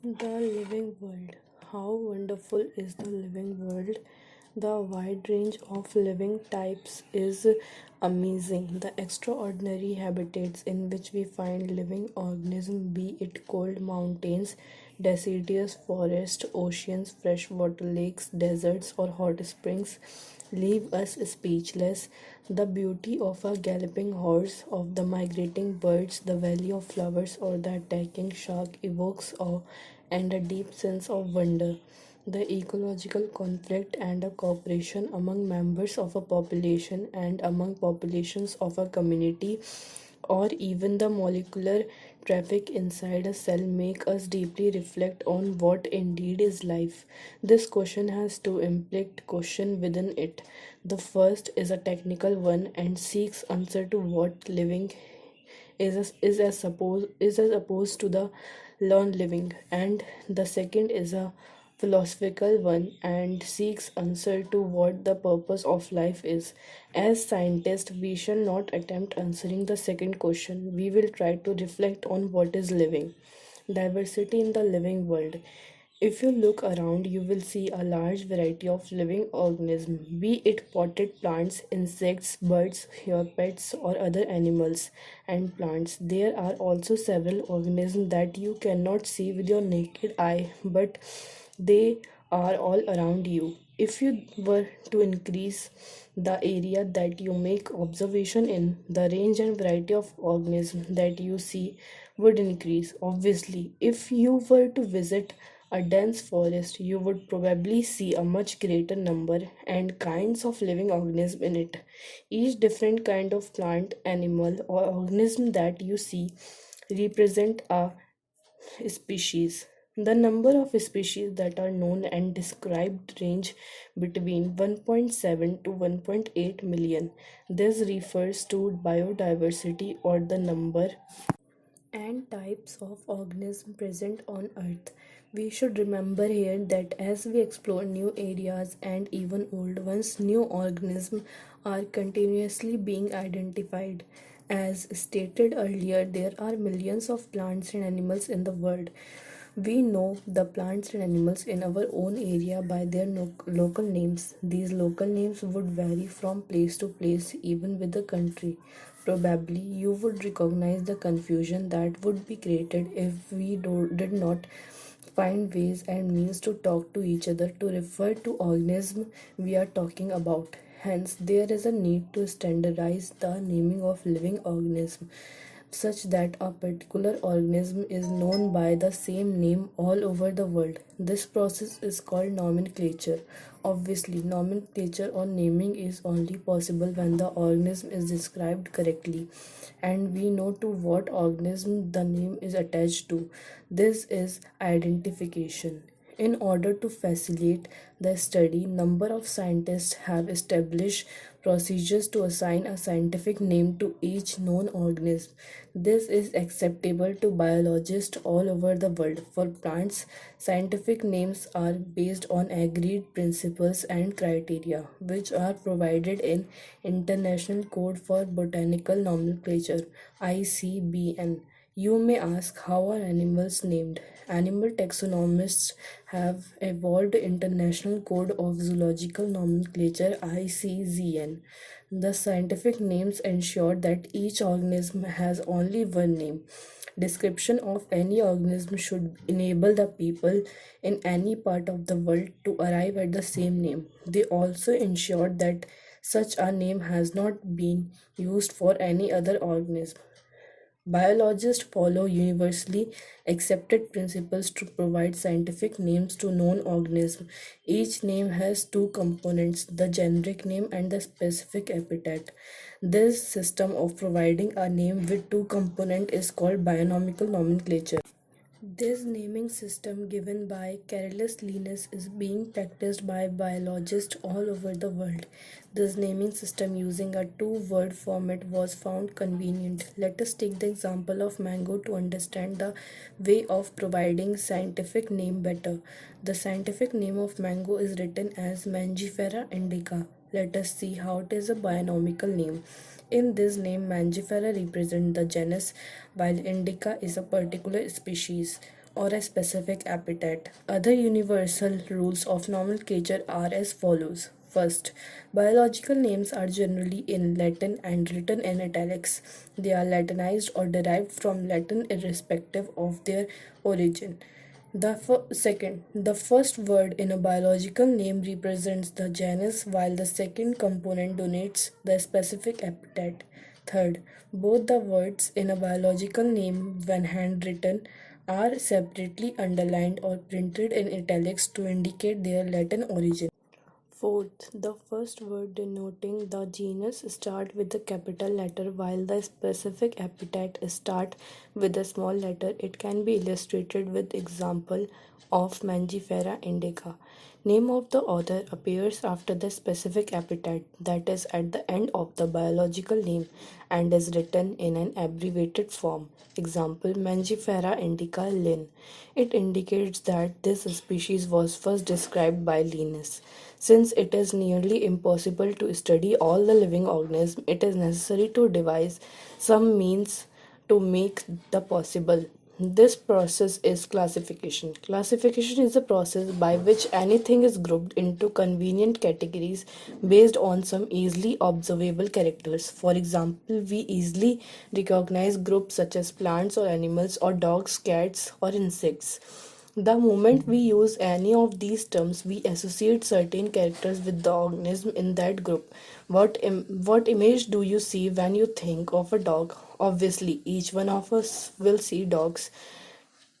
The living world. How wonderful is the living world? The wide range of living types is amazing. The extraordinary habitats in which we find living organisms, be it cold mountains, deciduous forests, oceans, freshwater lakes, deserts, or hot springs, leave us speechless. The beauty of a galloping horse, of the migrating birds, the valley of flowers, or the attacking shark evokes awe and a deep sense of wonder. The ecological conflict and a cooperation among members of a population and among populations of a community, or even the molecular traffic inside a cell, make us deeply reflect on what indeed is life. This question has two implicit questions within it. The first is a technical one and seeks answer to what living is as opposed to the learned living, and the second is a philosophical one and seeks answer to what the purpose of life is. As scientists, we shall not attempt answering the second question. We will try to reflect on what is living. Diversity in the living world. If you look around, you will see a large variety of living organisms, be it potted plants, insects, birds, your pets, or other animals and plants. There are also several organisms that you cannot see with your naked eye, but they are all around you. If you were to increase the area that you make observation in, the range and variety of organisms that you see would increase. Obviously, if you were to visit a dense forest, you would probably see a much greater number and kinds of living organisms in it. Each different kind of plant, animal, or organism that you see represent a species. The number of species that are known and described range between 1.7 to 1.8 million. This refers to biodiversity, or the number and types of organisms present on Earth. We should remember here that as we explore new areas and even old ones, new organisms are continuously being identified. As stated earlier, there are millions of plants and animals in the world. We know the plants and animals in our own area by their local names. These local names would vary from place to place, even with the country. Probably you would recognize the confusion that would be created if we did not find ways and means to talk to each other to refer to organism we are talking about. Hence, there is a need to standardize the naming of living organism such that a particular organism is known by the same name all over the world. This process is called nomenclature. Obviously, nomenclature or naming is only possible when the organism is described correctly and we know to what organism the name is attached to. This is identification. In order to facilitate the study, number of scientists have established procedures to assign a scientific name to each known organism. This is acceptable to biologists all over the world. For plants, scientific names are based on agreed principles and criteria, which are provided in International Code for Botanical Nomenclature (ICBN). You may ask, how are animals named? Animal taxonomists have evolved International Code of Zoological Nomenclature (ICZN). The scientific names ensure that each organism has only one name. Description of any organism should enable the people in any part of the world to arrive at the same name. They also ensure that such a name has not been used for any other organism. Biologists follow universally accepted principles to provide scientific names to known organisms. Each name has two components, the generic name and the specific epithet. This system of providing a name with two components is called bionomical nomenclature. This naming system given by Carolus Linus is being practiced by biologists all over the world. This naming system using a two-word format was found convenient. Let us take the example of mango to understand the way of providing scientific name better. The scientific name of mango is written as Mangifera indica. Let us see how it is a bionomical name. In this name, Mangifera represents the genus, while Indica is a particular species. or a specific epithet. Other universal rules of nomenclature are as follows. First, biological names are generally in Latin and written in italics. They are Latinized or derived from Latin irrespective of their origin. Second, the first word in a biological name represents the genus, while the second component denotes the specific epithet. Third, both the words in a biological name, when handwritten, are separately underlined or printed in italics to indicate their Latin origin. Fourth, the first word denoting the genus start with the capital letter while the specific epithet start with a small letter. It can be illustrated with example of Mangifera indica. Name of the author appears after the specific epithet, that is at the end of the biological name, and is written in an abbreviated form. Example Mangifera indica Linn. It indicates that this species was first described by Linnaeus. Since it is nearly impossible to study all the living organisms, it is necessary to devise some means to make the possible. This process is classification. Classification is a process by which anything is grouped into convenient categories based on some easily observable characters. For example, we easily recognize groups such as plants or animals or dogs, cats, or insects. The moment we use any of these terms, we associate certain characters with the organism in that group. What image do you see when you think of a dog? Obviously, each one of us will see dogs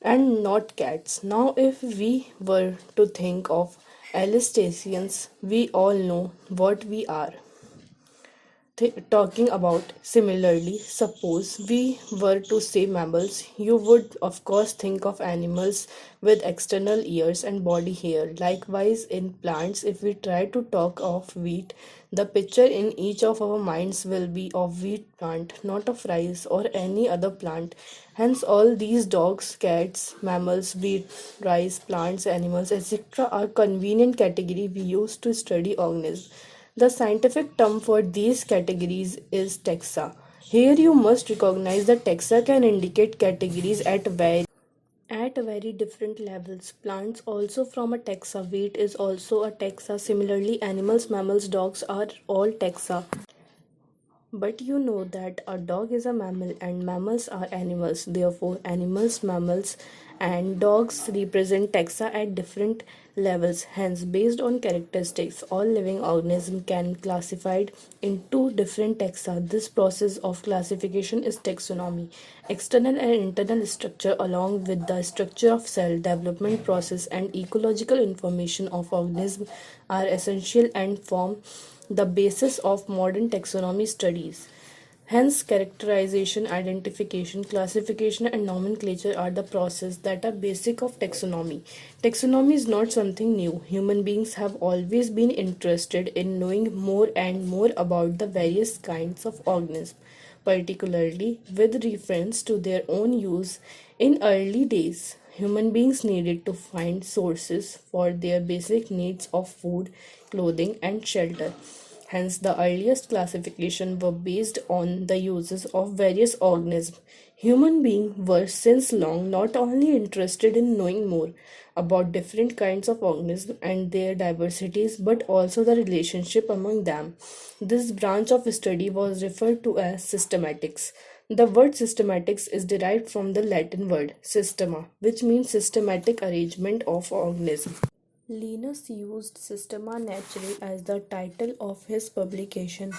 and not cats. Now, if we were to think of Alsatians, we all know what we are talking about. Similarly, suppose we were to say mammals, you would of course think of animals with external ears and body hair. Likewise, in plants, if we try to talk of wheat, the picture in each of our minds will be of wheat plant, not of rice or any other plant. Hence, all these dogs, cats, mammals, wheat, rice, plants, animals, etc. are convenient category we use to study organisms. The scientific term for these categories is taxa. Here you must recognize that taxa can indicate categories at very different levels. Plants also from a taxa. Wheat is also a taxa. Similarly, animals, mammals, dogs are all taxa. But you know that a dog is a mammal and mammals are animals. Therefore, animals, mammals, and dogs represent taxa at different levels. Hence, based on characteristics, all living organisms can be classified into different taxa. This process of classification is taxonomy. External and internal structure, along with the structure of cell development process and ecological information of organism, are essential and form the basis of modern taxonomy studies. Hence, characterization, identification, classification, and nomenclature are the process that are basic of taxonomy. Taxonomy is not something new. Human beings have always been interested in knowing more and more about the various kinds of organisms, particularly with reference to their own use. In early days, human beings needed to find sources for their basic needs of food, clothing, and shelter. Hence, the earliest classification were based on the uses of various organisms. Human beings were since long not only interested in knowing more about different kinds of organisms and their diversities, but also the relationship among them. This branch of study was referred to as systematics. The word systematics is derived from the Latin word systema, which means systematic arrangement of organisms. Linus used Systema Naturae as the title of his publication.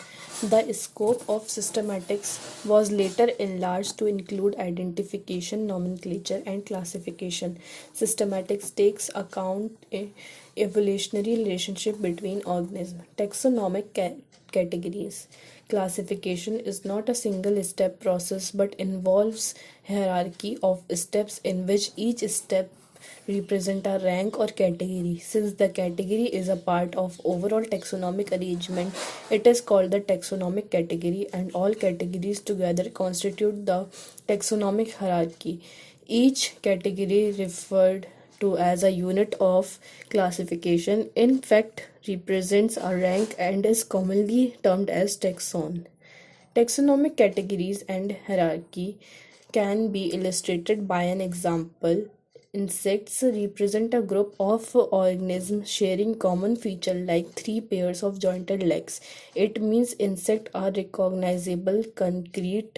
The scope of systematics was later enlarged to include identification, nomenclature, and classification. Systematics takes account a evolutionary relationship between organisms. Taxonomic categories. Classification is not a single step process but involves hierarchy of steps in which each step represent a rank or category. Since the category is a part of overall taxonomic arrangement, it is called the taxonomic category, and all categories together constitute the taxonomic hierarchy. Each category referred to as a unit of classification in fact represents a rank and is commonly termed as taxon. Taxonomic categories and hierarchy can be illustrated by an example. Insects represent a group of organisms sharing common feature like three pairs of jointed legs. It means insects are recognizable concrete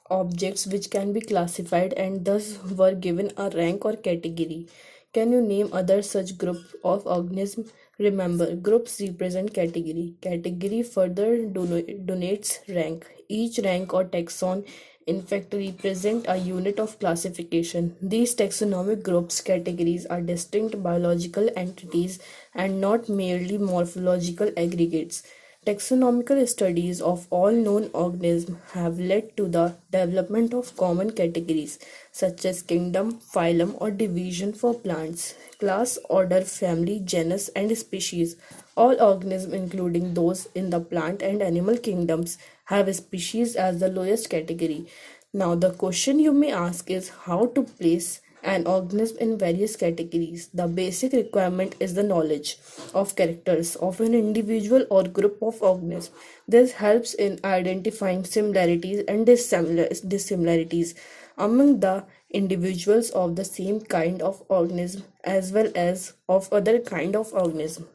objects which can be classified and thus were given a rank or category. Can you name other such group of organisms? Remember, groups represent category. Category further donates rank. Each rank or taxon in fact represent a unit of classification. These taxonomic groups categories are distinct biological entities and not merely morphological aggregates. Taxonomical studies of all known organisms have led to the development of common categories such as kingdom, phylum, or division for plants, class, order, family, genus, and species. All organisms, including those in the plant and animal kingdoms, have species as the lowest category. Now, the question you may ask is how to place an organism in various categories. The basic requirement is the knowledge of characters of an individual or group of organisms. This helps in identifying similarities and dissimilarities among the individuals of the same kind of organism as well as of other kind of organism.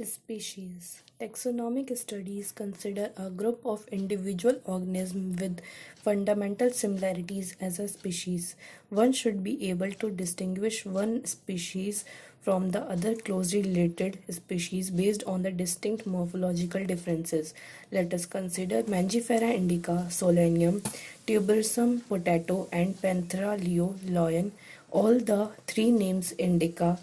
Species. Taxonomic studies consider a group of individual organisms with fundamental similarities as a species. One should be able to distinguish one species from the other closely related species based on the distinct morphological differences. Let us consider Mangifera indica, Solanium, tubersome potato, and Panthera leo lion. All the three names indica,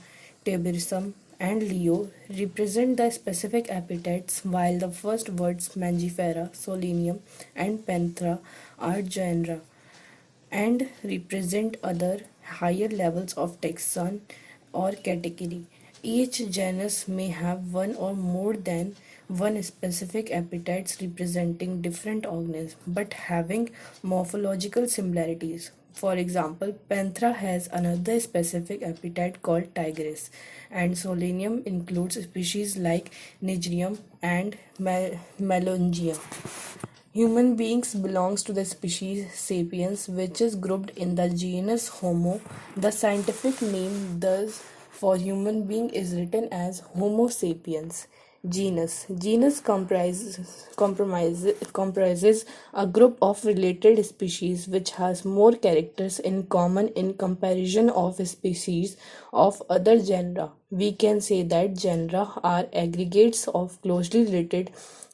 tubersome, and Leo represent the specific epithets, while the first words Mangifera, Solanium, and Panthera are genera and represent other higher levels of taxon or category. Each genus may have one or more than one specific epithets representing different organisms but having morphological similarities. For example, Panthera has another specific epithet called tigris, and Solanium includes species like Nigerium and Melongia. Human beings belongs to the species Sapiens, which is grouped in the genus Homo. The scientific name thus for human being is written as Homo sapiens. Genus comprises a group of related species which has more characters in common in comparison of species of other genera. We can say that genera are aggregates of closely related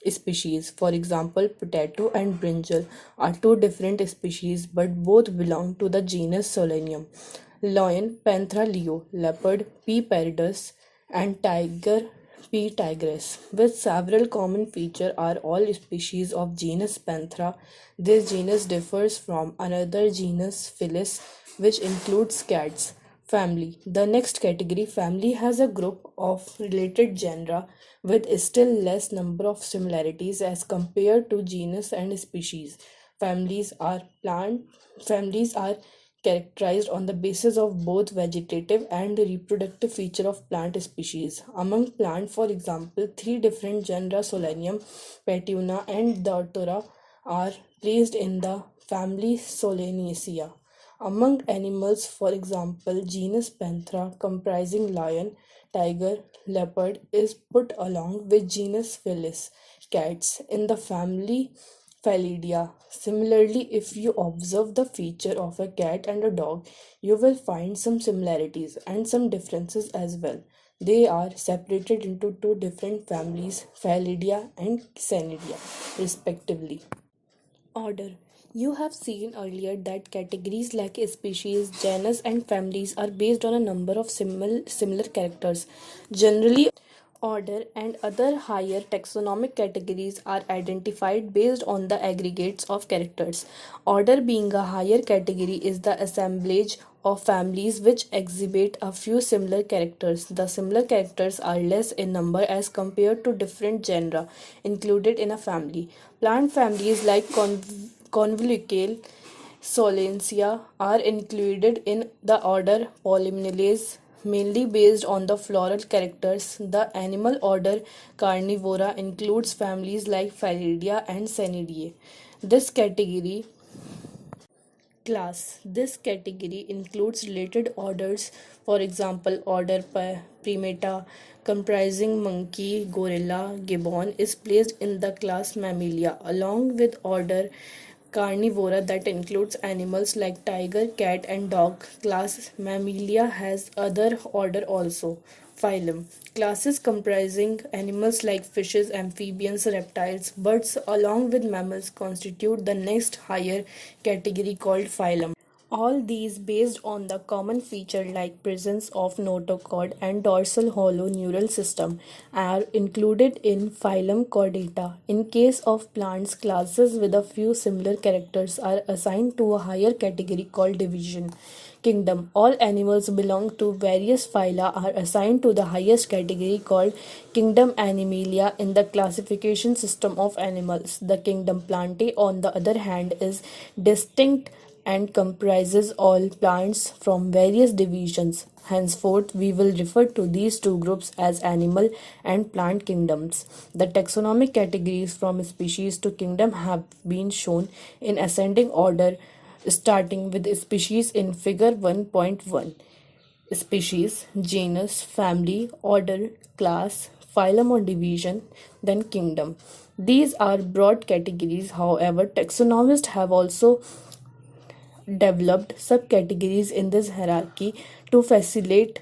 species. For example, potato and brinjal are two different species but both belong to the genus Solanium. Lion, Panthera leo, leopard, P. paridus, and tiger, P. tigris, with several common features, are all species of genus Panthera. This genus differs from another genus Felis, which includes cats. Family. The next category, family, has a group of related genera with still less number of similarities as compared to genus and species. Families are plant families are characterized on the basis of both vegetative and reproductive feature of plant species. Among plant, for example, three different genera Solanium, Petuna, and Datura are placed in the family Solanaceae. Among animals, for example, genus Panthera comprising lion, tiger, leopard is put along with genus Felis, cats, in the family Felidae. Similarly, if you observe the feature of a cat and a dog, you will find some similarities and some differences as well. They are separated into two different families, Felidae and Canidae, respectively. Order. You have seen earlier that categories like species, genus, and families are based on a number of similar characters. Generally, order and other higher taxonomic categories are identified based on the aggregates of characters. Order, being a higher category, is the assemblage of families which exhibit a few similar characters. The similar characters are less in number as compared to different genera included in a family. Plant families like Convolvulus Solanaceae are included in the order Polymelales, mainly based on the floral characters. The animal order Carnivora includes families like Felidae and Canidae. This category Class. This category includes related orders, for example, order Primata, comprising monkey, gorilla, gibbon, is placed in the class Mammalia, along with order Carnivora that includes animals like tiger, cat, and dog. Class Mammalia has other order also. Phylum. Classes comprising animals like fishes, amphibians, reptiles, birds, along with mammals constitute the next higher category called phylum. All these based on the common feature like presence of notochord and dorsal hollow neural system are included in phylum Chordata. In case of plants, classes with a few similar characters are assigned to a higher category called division. Kingdom. All animals belong to various phyla are assigned to the highest category called kingdom Animalia in the classification system of animals. The kingdom Plantae, on the other hand, is distinct and comprises all plants from various divisions. Henceforth, we will refer to these two groups as animal and plant kingdoms. The taxonomic categories from species to kingdom have been shown in ascending order, starting with species in figure 1.1. Species, genus, family, order, class, phylum or division, then kingdom. These are broad categories, however, taxonomists have also developed subcategories in this hierarchy to facilitate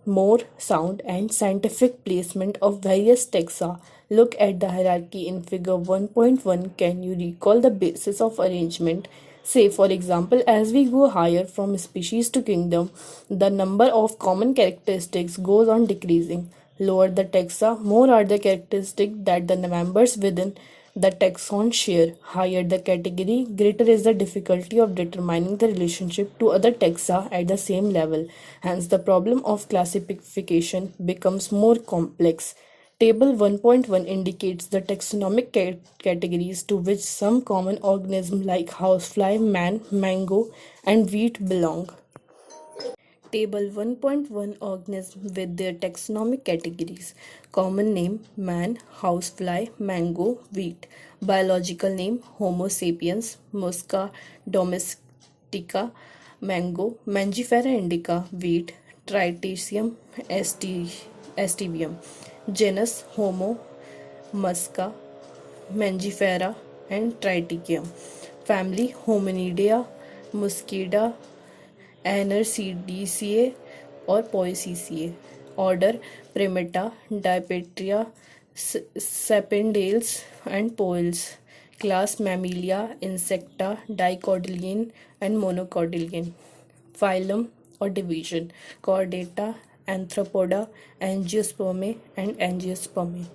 more sound and scientific placement of various taxa. Look at the hierarchy in figure 1.1. Can you recall the basis of arrangement? Say, for example, as we go higher from species to kingdom, the number of common characteristics goes on decreasing. Lower the taxa, more are the characteristics that the members within the taxon share. Higher the category, greater is the difficulty of determining the relationship to other taxa at the same level. Hence, the problem of classification becomes more complex. Table 1.1 indicates the taxonomic categories to which some common organisms like housefly, man, mango, and wheat belong. Table 1.1 organisms with their taxonomic categories. Common name man, housefly, mango, wheat. Biological name Homo sapiens, Musca domestica, mango, Mangifera indica, wheat, Tritium aestivium. Genus Homo, Musca, Mangifera, and Tritium. Family Hominidea, Muscida, Anercidaceae or Poaceae. Order Primata, Dipteria, Sapindales, and Poales. Class Mammalia, Insecta, Dicotyledon, and Monocotyledon. Phylum or division Chordata, Arthropoda, Angiospermae, and Angiospermae.